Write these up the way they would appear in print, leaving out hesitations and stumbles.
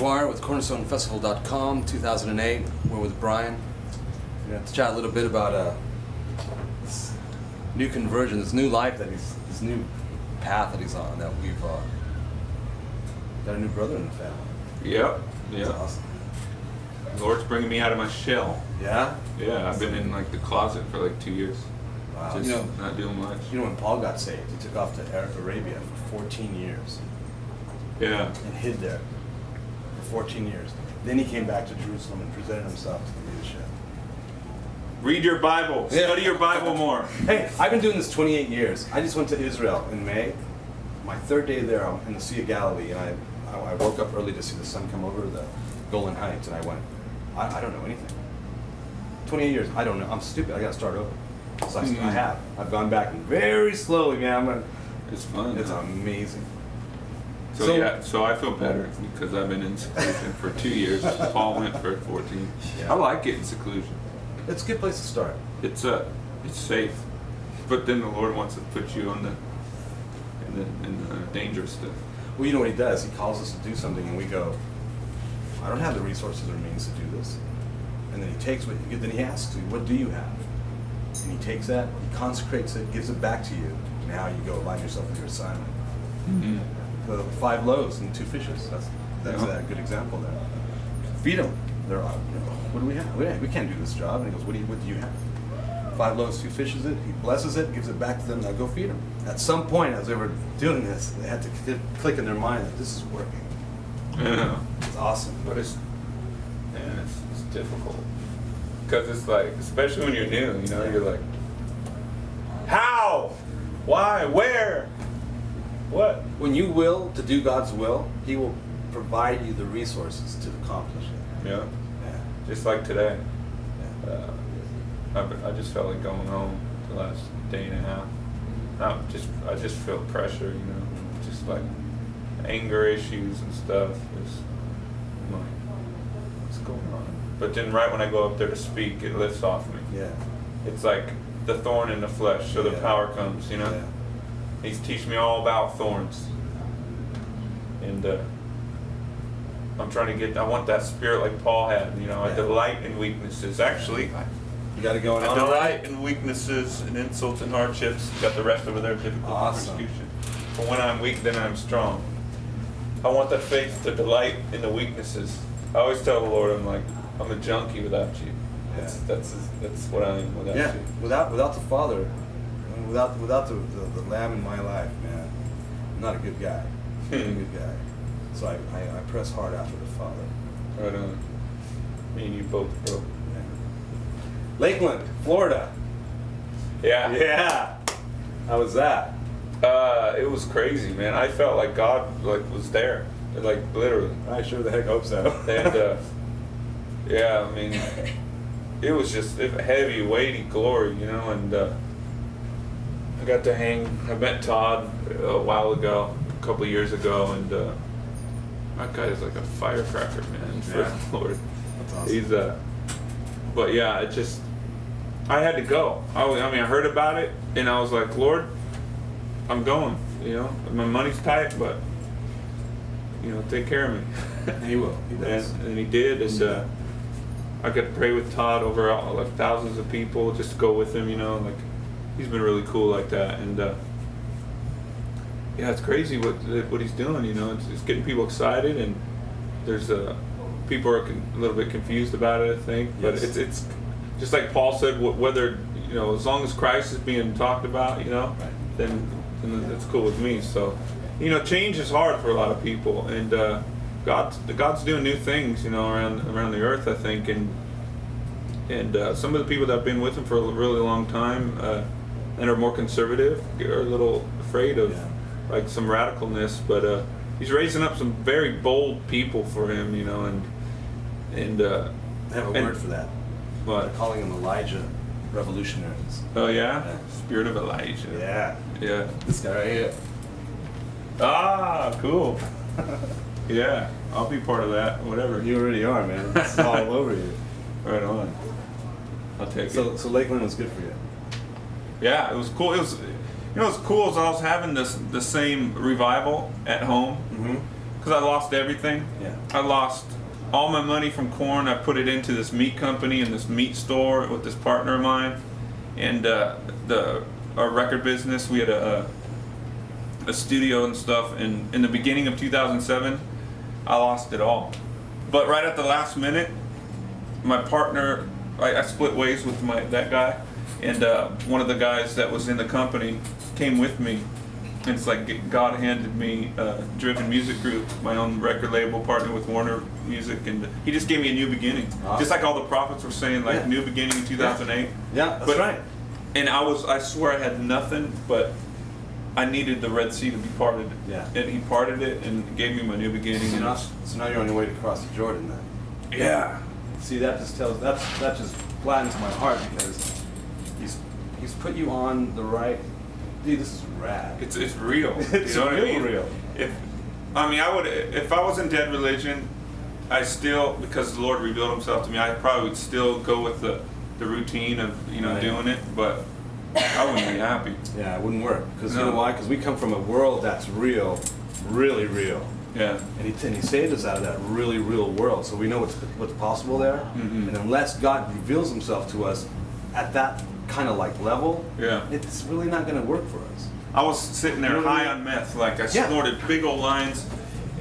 McGuire with CornerstoneFestival.com, 2008. We're with Brian. We're going to chat a little bit about this new conversion, this new life this new path that he's on, that we've got a new brother in the family. Yep. That's awesome. Lord's bringing me out of my shell. Yeah? Yeah, I've been in the closet for 2 years. Wow. Just not doing much. You know when Paul got saved, he took off to Arabia for 14 years. Yeah. And hid there for 14 years. Then he came back to Jerusalem and presented himself to the leadership. Read your Bible. Yeah. Study your Bible more. Hey, I've been doing this 28 years. I just went to Israel in May. My third day there, I'm in the Sea of Galilee, and I woke up early to see the sun come over the Golan Heights, and I went, I don't know anything. 28 years, I don't know. I'm stupid. I got to start over. So I have. I've gone back very slowly, man. It's fun. It's amazing. So I feel better because I've been in seclusion for 2 years. Paul went for 14. Yeah. I like it in seclusion. It's a good place to start. It's safe, but then the Lord wants to put you on in the dangerous stuff. Well, you know what he does? He calls us to do something, and we go, I don't have the resources or means to do this. And then he takes then he asks you, what do you have? And he takes that, he consecrates it, gives it back to you. Now you go align yourself with your assignment. Mm-hmm. The 5 loaves and 2 fishes. That's a good example there. Feed them. They're what do we have? We can't do this job. And he goes, what do you have? 5 loaves, 2 fishes it. He blesses it, gives it back to them. Now go feed them. At some point, as they were doing this, they had to click in their mind that this is working. Yeah. It's awesome. But it's difficult because it's especially when you're new, you're like, how, why, where, what? When you will to do God's will, he will provide you the resources to accomplish it. Yeah. Just like today. I just felt like going home the last day and a half. I just feel pressure, just anger issues and stuff. I'm like, what's going on? But then right when I go up there to speak, it lifts off me. Yeah. It's like the thorn in the flesh, so the power comes, Yeah. He's teaching me all about thorns. And I want that spirit like Paul had, I delight in weaknesses. Actually, you got it going on. I delight in weaknesses and insults and hardships. Got the rest over there, difficult persecution. But when I'm weak, then I'm strong. I want that faith to delight in the weaknesses. I always tell the Lord, I'm a junkie without you. Yeah. That's what I am without you. Without the Father, without the Lamb in my life, man, I'm not a good guy. I'm a good guy. So I press hard after the Father. Right on. Me and you both, bro. Yeah. Lakeland, Florida. Yeah. Yeah. How was that? It was crazy, man. I felt like God was there, literally. I sure the heck hope so. And yeah, I mean, it was just heavy, weighty glory, And I got to I met Todd a while ago, a couple of years ago, and that guy is like a firecracker, man. For the Lord. That's awesome. He's but yeah, I had to go. I heard about it, and I was like, Lord, I'm going. My money's tight, but take care of me. He will. He does. And he did, and I got to pray with Todd over thousands of people just to go with him. He's been really cool like that, and yeah, it's crazy what he's doing. It's getting people excited, and there's people are a little bit confused about it, I think. But Yes. it's just like Paul said, whether as long as Christ is being talked about, Right. then that's cool with me. So, change is hard for a lot of people, and God's doing new things, around the earth, I think, and some of the people that have been with him for a really long time and are more conservative are a little afraid of some radicalness, but he's raising up some very bold people for him, and I have a word for that. What? They're calling them Elijah revolutionaries. Oh yeah? Spirit of Elijah. Yeah. This guy right here. Ah, cool. Yeah, I'll be part of that. Whatever. You already are, man. It's all over you. Right on. I'll take it. So Lakeland was good for you. Yeah, it was cool. It was, what's cool is I was having the same revival at home, Mm-hmm. because I lost everything. Yeah. I lost all my money from corn. I put it into this meat company and this meat store with this partner of mine, and our record business. We had a studio and stuff. And in the beginning of 2007, I lost it all. But right at the last minute, my partner, I split ways with that guy, and one of the guys that was in the company came with me. And it's like God handed me Driven Music Group, my own record label, partner with Warner Music, and He just gave me a new beginning. Awesome. Just like all the prophets were saying, like new beginning in 2008. Yeah, that's right. And I swear I had nothing, but I needed the Red Sea to be parted. Yeah. And He parted it and gave me my new beginning. So now you're on your way to cross the Jordan then. Yeah. See, that just gladdens my heart because he's put you on the right. Dude, this is rad. It's real. It's you know what I mean? real. If I was in dead religion, I still, because the Lord revealed Himself to me, I probably would still go with the routine of Right. doing it, but I wouldn't be happy. Yeah, it wouldn't work. Because No. you know why? Because we come from a world that's real, really real. Yeah. And he saved us out of that really real world, so we know what's possible there. Mhm. And unless God reveals Himself to us at that kind of like level, Yeah. it's really not going to work for us. I was sitting there Really? high on meth, like I Yeah. snorted big old lines,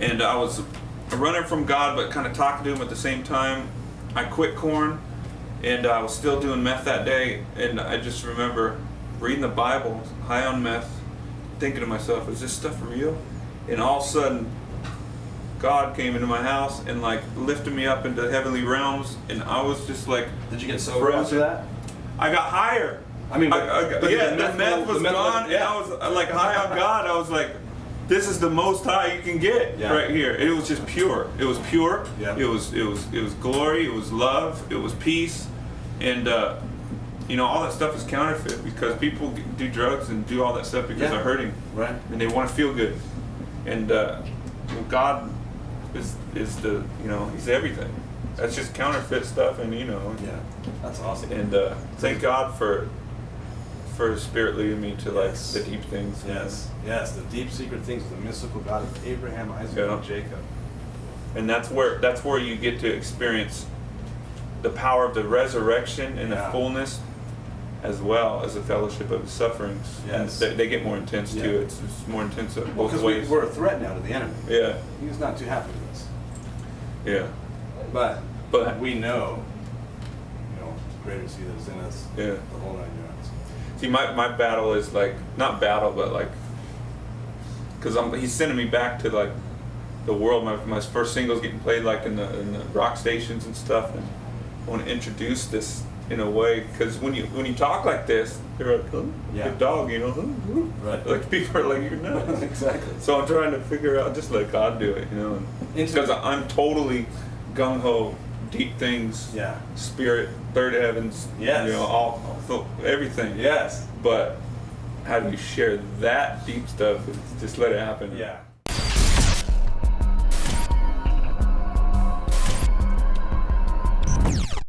and I was running from God, but kind of talking to Him at the same time. I quit corn, and I was still doing meth that day, and I just remember reading the Bible, high on meth, thinking to myself, is this stuff real? And all of a sudden, God came into my house and like lifted me up into heavenly realms, and I was just like, Did you get sober after that? I got higher. I mean, but Yeah, the meth was gone, and I was like high on God. I was like, this is the most high you can get right here. It was just pure. It was pure. Yeah. It was glory. It was love. It was peace, and all that stuff is counterfeit because people do drugs and do all that stuff because they're hurting, Right. and they want to feel good, and God is the He's everything. That's just counterfeit stuff, and Yeah, that's awesome. and thank God for His Spirit leading me to like Yes. the deep things. Yes, the deep secret things of the mystical God of Abraham, Isaac, Yeah. and Jacob. And that's where you get to experience the power of the resurrection and the fullness, as well as the fellowship of His sufferings. Yes. And they get more intense Yeah. too. It's more intense both Because ways. we're a threat now to the enemy. Yeah, He's not too happy with us. yeah, But But- we know, greater is He that is in us, yeah. the whole 9 yards. See, my battle is like not battle, but like because He's sending me back to like the world. My first single's getting played like in the rock stations and stuff, and I want to introduce this in a way because when you talk like this, they're like, oh, good dog, Right. like people are like, you're nuts. Exactly. So I'm trying to figure out, just let God do it, because I'm totally gung ho, deep things, Yeah. spirit, third heavens, Yes. all everything. Yes. But how do you share that deep stuff? Just let it happen. Yeah.